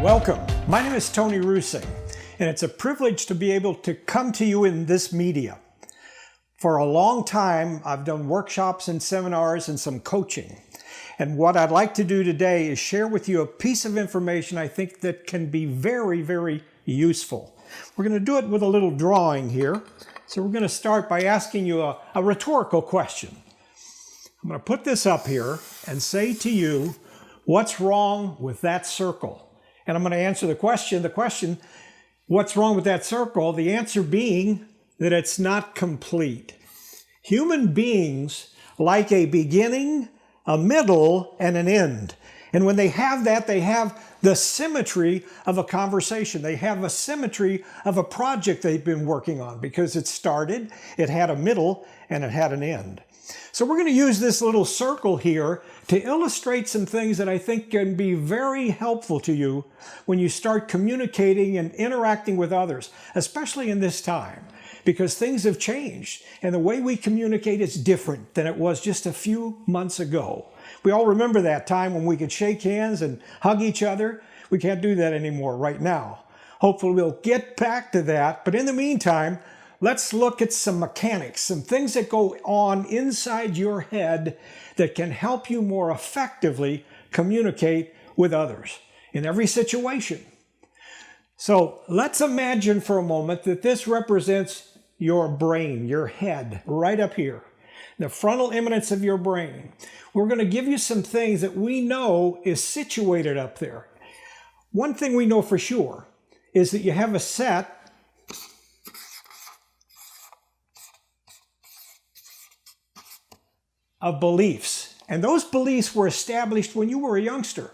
Welcome. My name is Tony Ruesing, and it's a privilege to be able to come to you in this media. For a long time, I've done workshops and seminars and some coaching. And what I'd like to do today is share with you a piece of information I think that can be very, very useful. We're going to do it with a little drawing here. So we're going to start by asking you a rhetorical question. I'm going to put this up here and say to you, what's wrong with that circle? And I'm going to answer the question, what's wrong with that circle? The answer being that it's not complete. Human beings like a beginning, a middle, and an end. And when they have that, they have the symmetry of a conversation. They have a symmetry of a project they've been working on because it started, it had a middle, and it had an end. So we're going to use this little circle here to illustrate some things that I think can be very helpful to you when you start communicating and interacting with others, especially in this time, because things have changed and the way we communicate is different than it was just a few months ago. We all remember that time when we could shake hands and hug each other. We can't do that anymore right now. Hopefully we'll get back to that, but in the meantime, let's look at some mechanics, some things that go on inside your head that can help you more effectively communicate with others in every situation. So let's imagine for a moment that this represents your brain, your head, right up here, the frontal eminence of your brain. We're going to give you some things that we know is situated up there. One thing we know for sure is that you have a set of beliefs. And those beliefs were established when you were a youngster.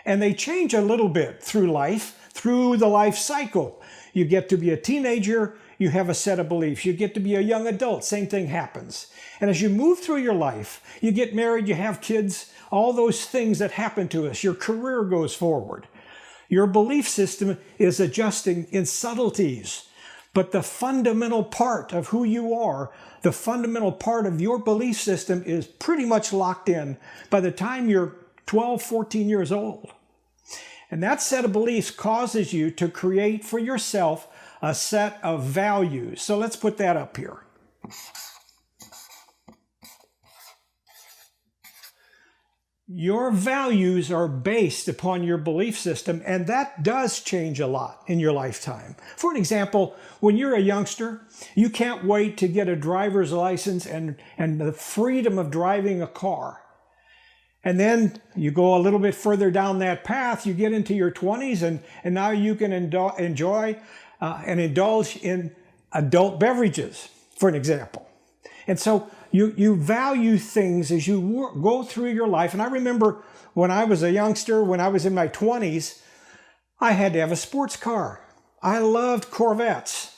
And they change a little bit through life, through the life cycle. You get to be a teenager, you have a set of beliefs. You get to be a young adult, same thing happens. And as you move through your life, you get married, you have kids, all those things that happen to us, your career goes forward. Your belief system is adjusting in subtleties. But the fundamental part of who you are, the fundamental part of your belief system is pretty much locked in by the time you're 12, 14 years old. And that set of beliefs causes you to create for yourself a set of values. So let's put that up here. Your values are based upon your belief system, and that does change a lot in your lifetime. For an example, when you're a youngster, you can't wait to get a driver's license and the freedom of driving a car. And then you go a little bit further down that path, you get into your 20s, and now you can enjoy and indulge in adult beverages, for an example. And so you value things as you go through your life. And I remember when I was a youngster, when I was in my 20s, I had to have a sports car. I loved Corvettes,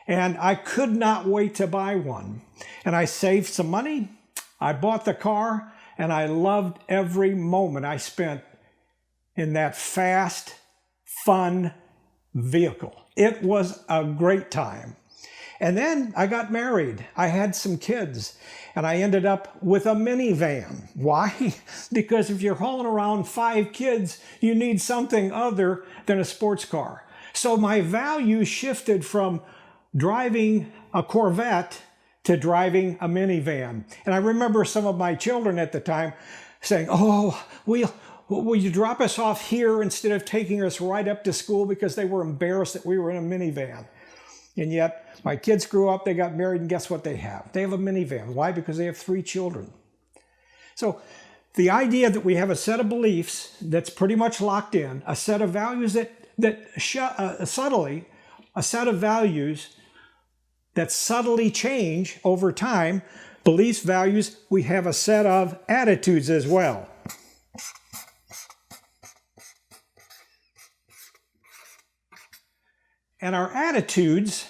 and I could not wait to buy one. And I saved some money, I bought the car, and I loved every moment I spent in that fast, fun vehicle. It was a great time. And then I got married. I had some kids, and I ended up with a minivan. Why? Because if you're hauling around 5 kids, you need something other than a sports car. So my values shifted from driving a Corvette to driving a minivan. And I remember some of my children at the time saying, "Oh, will you drop us off here instead of taking us right up to school?" Because they were embarrassed that we were in a minivan. And yet, my kids grew up, they got married, and guess what they have? They have a minivan. Why? Because they have 3 children. So the idea that we have a set of beliefs that's pretty much locked in, a set of values that subtly change over time, beliefs, values, we have a set of attitudes as well. And our attitudes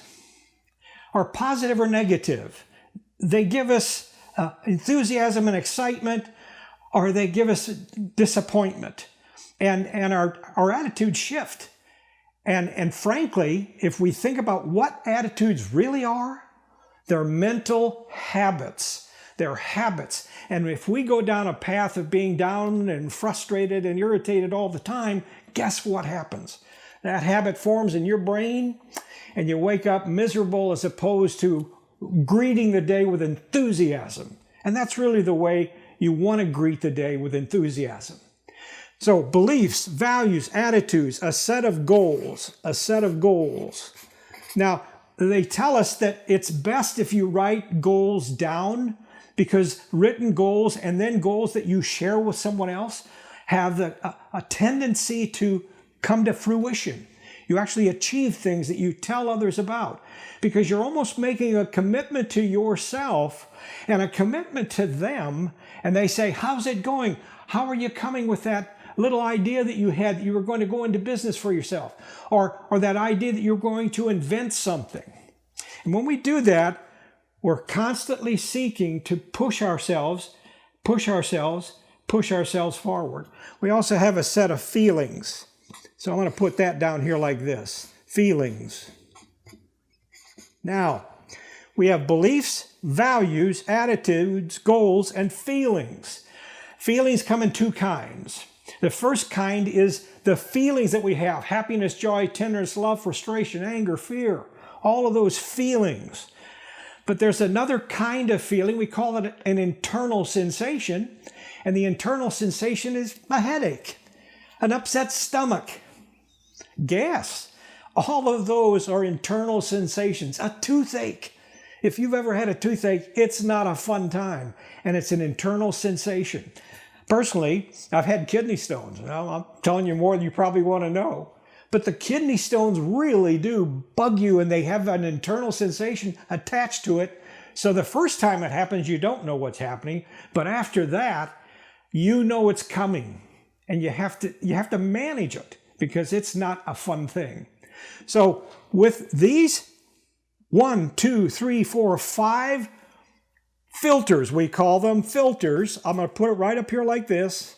are positive or negative. They give us enthusiasm and excitement, or they give us disappointment. And our attitudes shift. And frankly, if we think about what attitudes really are, they're mental habits They're habits. And if we go down a path of being down and frustrated and irritated all the time, guess what happens? That habit forms in your brain and you wake up miserable as opposed to greeting the day with enthusiasm. And that's really the way you want to greet the day, with enthusiasm. So beliefs, values, attitudes, a set of goals, a set of goals. Now, they tell us that it's best if you write goals down, because written goals and then goals that you share with someone else have a tendency to come to fruition. You actually achieve things that you tell others about, because you're almost making a commitment to yourself and a commitment to them. And they say, how's it going? How are you coming with that little idea that you had that you were going to go into business for yourself, or that idea that you're going to invent something? And when we do that, we're constantly seeking to push ourselves forward. We also have a set of feelings. So I'm going to put that down here like this. Feelings. Now, we have beliefs, values, attitudes, goals, and feelings. Feelings come in two kinds. The first kind is the feelings that we have: happiness, joy, tenderness, love, frustration, anger, fear, all of those feelings. But there's another kind of feeling. We call it an internal sensation. And the internal sensation is a headache, an upset stomach, gas. All of those are internal sensations. A toothache. If you've ever had a toothache, it's not a fun time. And it's an internal sensation. Personally, I've had kidney stones. Well, I'm telling you more than you probably want to know. But the kidney stones really do bug you, and they have an internal sensation attached to it. So the first time it happens, you don't know what's happening. But after that, you know it's coming. And you have to manage it, because it's not a fun thing. So with these 1, 2, 3, 4, 5 filters, we call them filters. I'm going to put it right up here like this.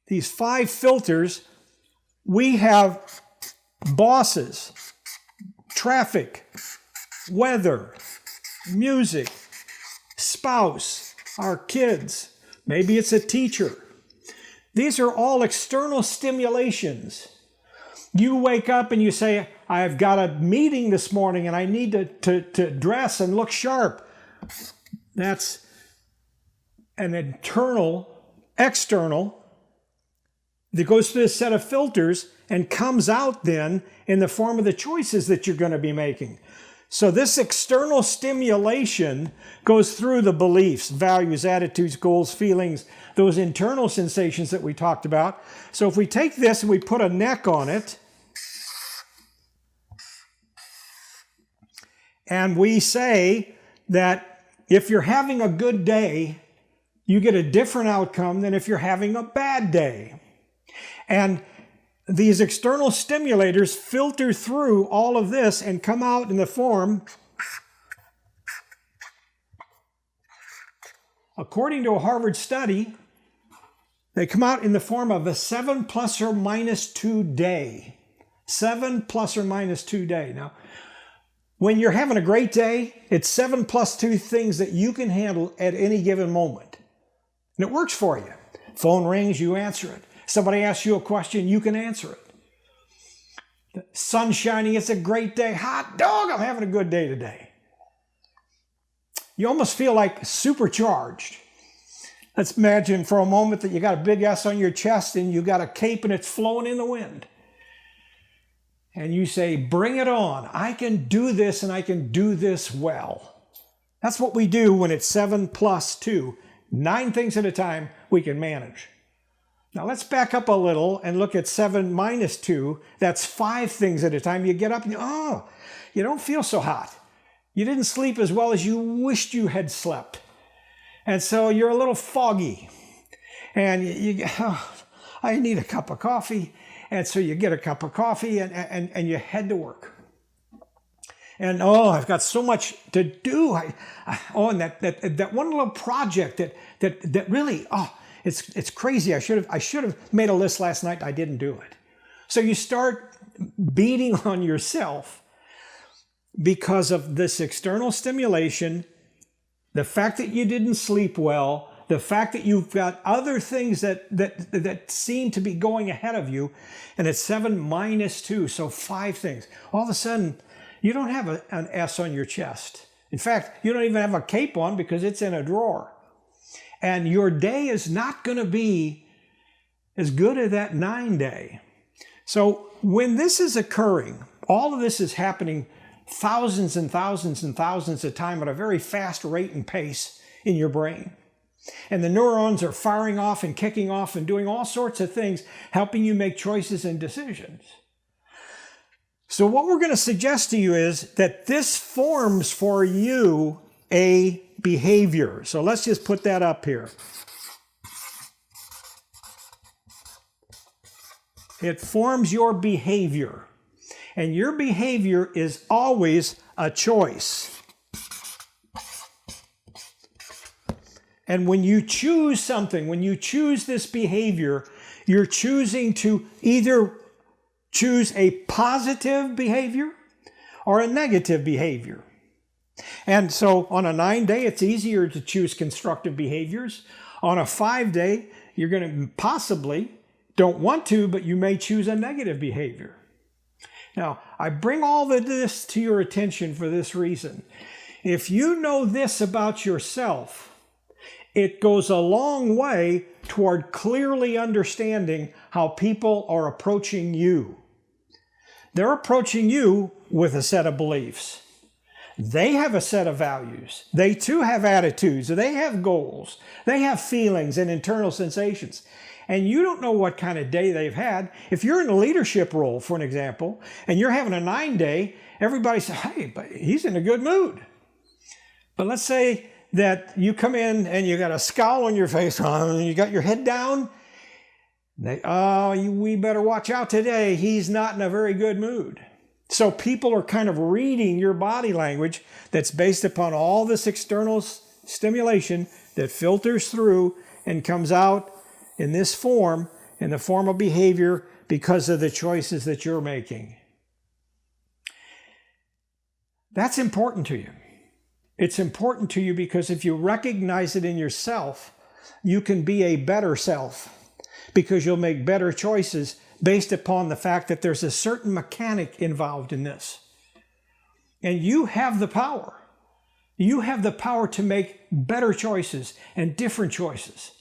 These 5 filters, we have bosses, traffic, weather, music, spouse, our kids, maybe it's a teacher. These are all external stimulations. You wake up and you say, I've got a meeting this morning and I need to dress and look sharp. That's an external, that goes through a set of filters and comes out then in the form of the choices that you're going to be making. So this external stimulation goes through the beliefs, values, attitudes, goals, feelings, those internal sensations that we talked about. So if we take this and we put a neck on it, and we say that if you're having a good day, you get a different outcome than if you're having a bad day. And these external stimulators filter through all of this and come out in the form, according to a Harvard study, they come out in the form of a 7 plus or minus 2 day. 7 plus or minus 2 day. Now, when you're having a great day, it's 7 plus 2 things that you can handle at any given moment. And it works for you. Phone rings, you answer it. Somebody asks you a question, you can answer it. The sun's shining, it's a great day. Hot dog, I'm having a good day today. You almost feel like supercharged. Let's imagine for a moment that you got a big S on your chest and you got a cape and it's flowing in the wind. And you say, bring it on. I can do this and I can do this well. That's what we do when it's 7 plus 2. 9 things at a time we can manage. Now let's back up a little and look at 7 minus 2. That's 5 things at a time. You get up and you don't feel so hot. You didn't sleep as well as you wished you had slept. And so you're a little foggy. And I need a cup of coffee. And so you get a cup of coffee and you head to work. And I've got so much to do. And that one little project that really, it's crazy. I should have made a list last night. I didn't do it. So you start beating on yourself. because of this external stimulation, the fact that you didn't sleep well, the fact that you've got other things that seem to be going ahead of you, and it's 7 minus 2, so 5 things. All of a sudden, you don't have an S on your chest. In fact, you don't even have a cape on because it's in a drawer. And your day is not going to be as good as that 9 day. So when this is occurring, all of this is happening thousands and thousands and thousands of times at a very fast rate and pace in your brain. And the neurons are firing off and kicking off and doing all sorts of things, helping you make choices and decisions. So what we're going to suggest to you is that this forms for you a behavior. So let's just put that up here. It forms your behavior. And your behavior is always a choice. And when you choose something, when you choose this behavior, you're choosing to either choose a positive behavior or a negative behavior. And so on a 9 day, it's easier to choose constructive behaviors. On a 5 day, you're going to possibly, don't want to, but you may choose a negative behavior. Now, I bring all of this to your attention for this reason. If you know this about yourself, it goes a long way toward clearly understanding how people are approaching you. They're approaching you with a set of beliefs. They have a set of values. They too have attitudes. They have goals. They have feelings and internal sensations. And you don't know what kind of day they've had. If you're in a leadership role, for an example, and you're having a 9 day, everybody says, hey, but he's in a good mood. But let's say that you come in and you got a scowl on your face, and you got your head down. We better watch out today. He's not in a very good mood. So people are kind of reading your body language that's based upon all this external stimulation that filters through and comes out in this form, in the form of behavior, because of the choices that you're making. That's important to you. It's important to you because if you recognize it in yourself, you can be a better self because you'll make better choices based upon the fact that there's a certain mechanic involved in this. And you have the power. You have the power to make better choices and different choices.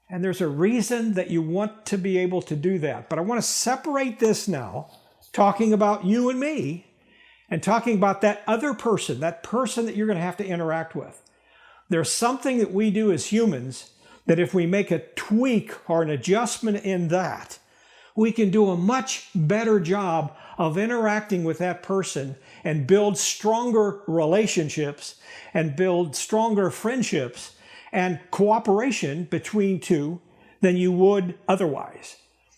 And there's a reason that you want to be able to do that. But I want to separate this now, talking about you and me, and talking about that other person, that person that you're going to have to interact with. There's something that we do as humans that if we make a tweak or an adjustment in that, we can do a much better job of interacting with that person and build stronger relationships and build stronger friendships and cooperation between two than you would otherwise.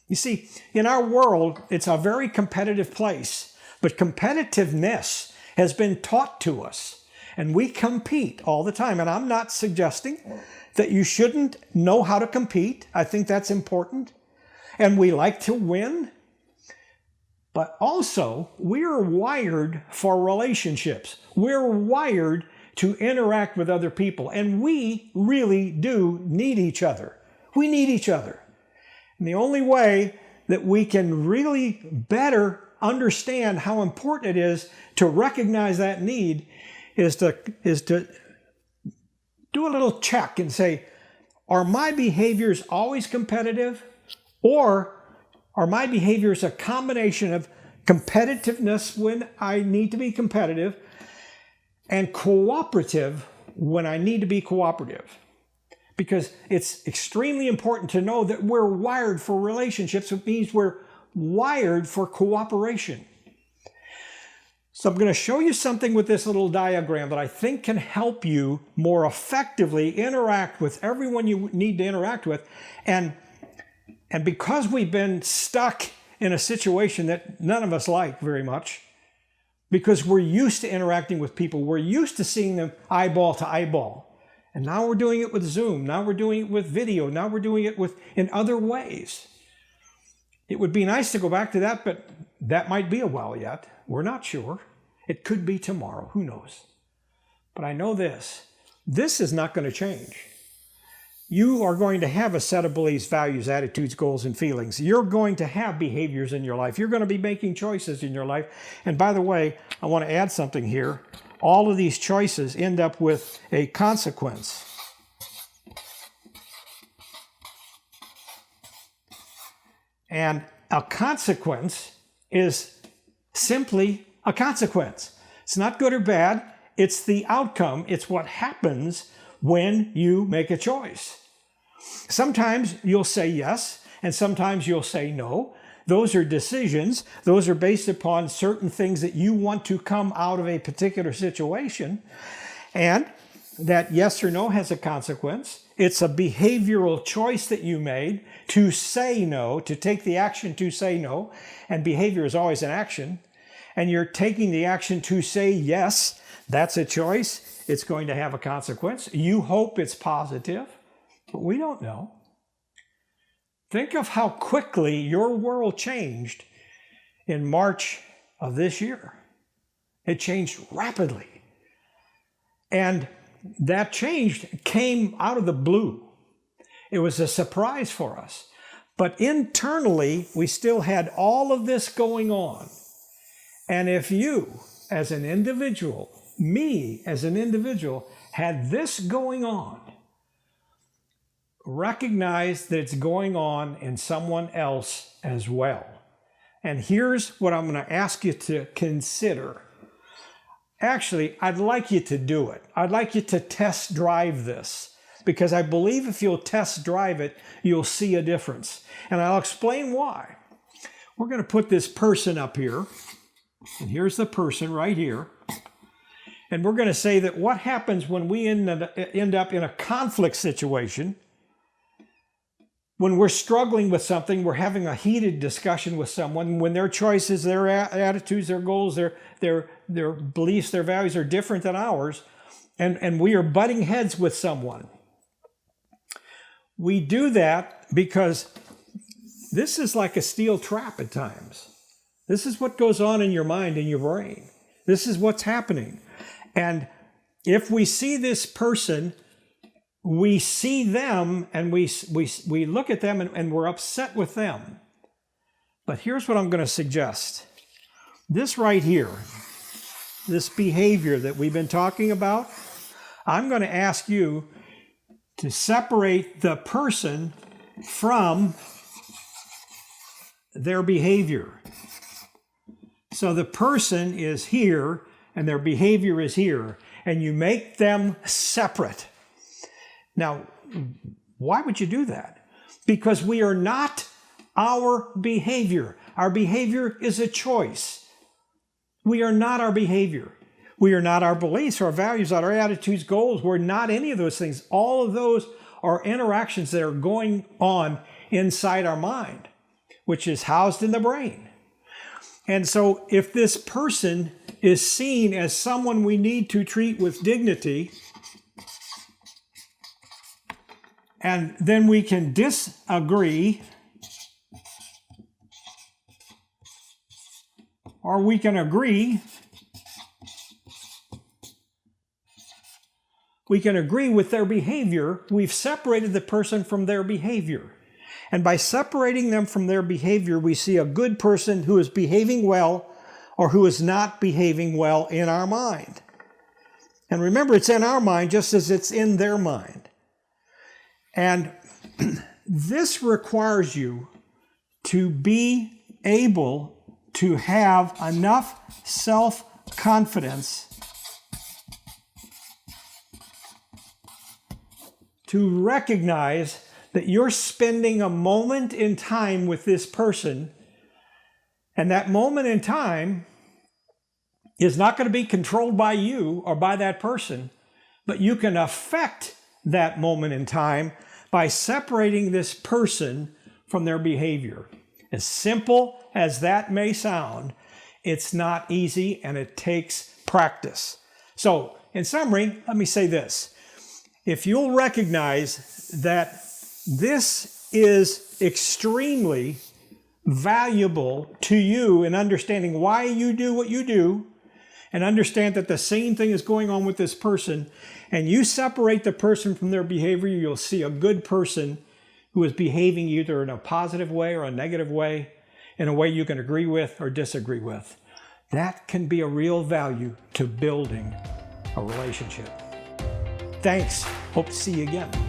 You see, in our world, it's a very competitive place. But competitiveness has been taught to us, and we compete all the time. And I'm not suggesting that you shouldn't know how to compete. I think that's important. And we like to win. But also, we're wired for relationships. We're wired to interact with other people. And we really do need each other. We need each other. And the only way that we can really better understand how important it is to recognize that need is to do a little check and say, are my behaviors always competitive? Or are my behaviors a combination of competitiveness when I need to be competitive and cooperative when I need to be cooperative? Because it's extremely important to know that we're wired for relationships. It means we're wired for cooperation. So I'm going to show you something with this little diagram that I think can help you more effectively interact with everyone you need to interact with. And because we've been stuck in a situation that none of us like very much, because we're used to interacting with people, we're used to seeing them eyeball to eyeball. And now we're doing it with Zoom. Now we're doing it with video. Now we're doing it in other ways. It would be nice to go back to that, but that might be a while yet. We're not sure. It could be tomorrow, who knows? But I know this is not going to change. You are going to have a set of beliefs, values, attitudes, goals, and feelings. You're going to have behaviors in your life. You're going to be making choices in your life. And by the way, I want to add something here. All of these choices end up with a consequence. And a consequence is simply a consequence. It's not good or bad. It's the outcome. It's what happens when you make a choice. Sometimes you'll say yes, and sometimes you'll say no. Those are decisions. Those are based upon certain things that you want to come out of a particular situation. And that yes or no has a consequence. It's a behavioral choice that you made to say no, to take the action to say no. And behavior is always an action. And you're taking the action to say yes. That's a choice. It's going to have a consequence. You hope it's positive, but we don't know. Think of how quickly your world changed in March of this year. It changed rapidly. And that change came out of the blue. It was a surprise for us. But internally, we still had all of this going on. And if you, as an individual, me as an individual, had this going on, recognize that it's going on in someone else as well. And here's what I'm going to ask you to consider. Actually, I'd like you to do it. I'd like you to test drive this, because I believe if you'll test drive it, you'll see a difference. And I'll explain why. We're going to put this person up here, and here's the person right here. And we're going to say that what happens when we end up in a conflict situation, when we're struggling with something, we're having a heated discussion with someone, when their choices, their attitudes, their goals, their beliefs, their values are different than ours, and we are butting heads with someone. We do that because this is like a steel trap at times. This is what goes on in your mind and your brain. This is what's happening. And if we see this person, we see them and we look at them and we're upset with them. But here's what I'm going to suggest. This right here, this behavior that we've been talking about, I'm going to ask you to separate the person from their behavior. So the person is here and their behavior is here, and you make them separate. Now, why would you do that? Because we are not our behavior. Our behavior is a choice. We are not our behavior. We are not our beliefs, our values, our attitudes, goals. We're not any of those things. All of those are interactions that are going on inside our mind, which is housed in the brain. And so if this person is seen as someone we need to treat with dignity, and then we can disagree, or we can agree. We can agree with their behavior. We've separated the person from their behavior. And by separating them from their behavior, we see a good person who is behaving well or who is not behaving well in our mind. And remember, it's in our mind just as it's in their mind. And this requires you to be able to have enough self-confidence to recognize that you're spending a moment in time with this person, and that moment in time is not going to be controlled by you or by that person, but you can affect that moment in time by separating this person from their behavior. As simple as that may sound, it's not easy and it takes practice. So, in summary, let me say this. If you'll recognize that this is extremely valuable to you in understanding why you do what you do, and understand that the same thing is going on with this person, and you separate the person from their behavior, you'll see a good person who is behaving either in a positive way or a negative way, in a way you can agree with or disagree with. That can be a real value to building a relationship. Thanks. Hope to see you again.